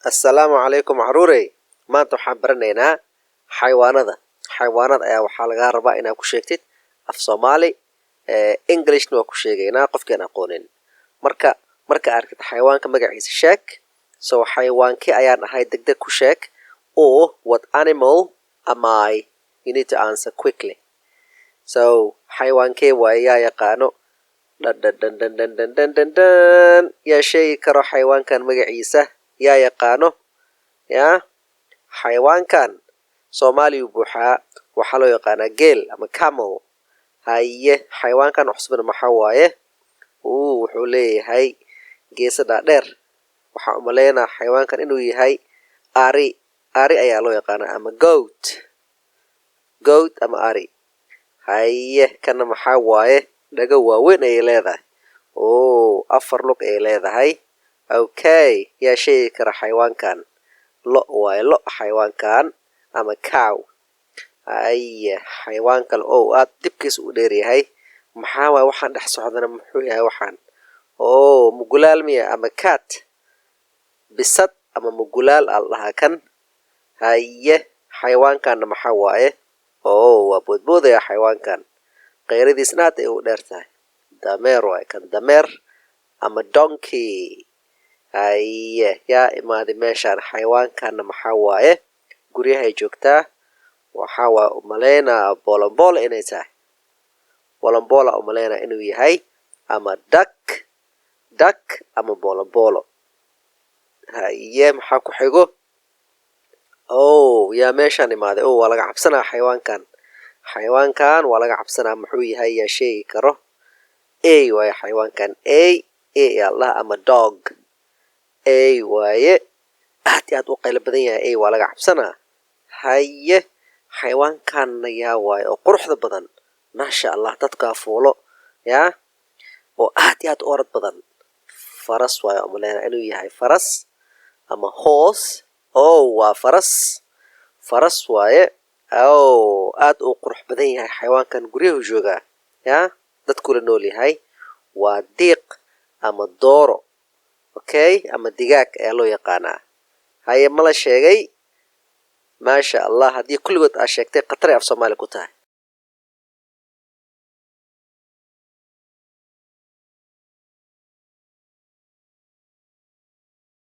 Assalaamu calaykum caruurey maanta waxaan baranaynaa xayawaanada xayawaanada ayaa waxaa lagaa rabaa inaad ku sheegtid af Soomaali Englishna waa ku sheegaynaa qofkaan aqoonin marka arkid xayawaanka magaciisa sheeg so xayawaankee ayaan ahay degdeg ku sheeg or what animal am I you need to answer quickly so xayawaankee waaye yaa yaqaano yaa sheegi karo xayawaankan magaciisa yaa yaqaano yaa xayawaankan Soomaaliyu buuxaa waxaa loo yaqaanaa geel ama camel haye xayawaankan cusubna maxaa waaye wuxuu leeyahay geeso dhaadheer waxaan u maleynayaa xayawaankan inuu yahay ari ayaa loo yaqaanaa ama goat ama ari haye kana maxaa waaye dhago waaweyn ayay leedahay afar lug ayay leedahay okay yaa sheegi kara xayawaankan lo waaye lo xayawaankan ama cow haye xayawaan kale oo aad dibkiisa u dheer yahay maxaa waaye waxaan dhex socdana muxuu yahay waxaan mugulaal miya ama cat bisad ama mugulaal al dhahaa kan haye xayawaankanna maxaa waaye waa boodboodaya xayawaankan qayradiisna aad ay u dheer tahay dameer waaye kan dameer ama donkey haye yaa imaaday meeshaan xayawaankanna maxaa waaye guryahay joogtaa waxaa waa u maleynaa bolombola inay tahay bolombola u maleynaa inuu yahay ama duck ama bolombolo haye maxaa ku xigo yaa meeshaan imaaday waa laga cabsanaa xayawaankan waa laga cabsanaa muxuu yahay yaa sheegi karo waaye xayawaankan allah ama dog waaye aad iyo aad u qaylo badan yahay waa laga cabsanaa haye xayawaankanna yaa waaye oo quruxda badan maasha allah dadkaa fuulo yaa oo aad iyo aad u orod badan faras waaye umaleynaa inuu yahay faras ama horse waa faras waaye aad u qurux badan yahay xayawaankan guryahu joogaa yaa dadkula nool yahay waa diiq ama dooro okay ama digaag ayaa loo yaqaanaa haye mala sheegay maasha allah haddii kulligood aad sheegtay khatar af Soomaali ku tahay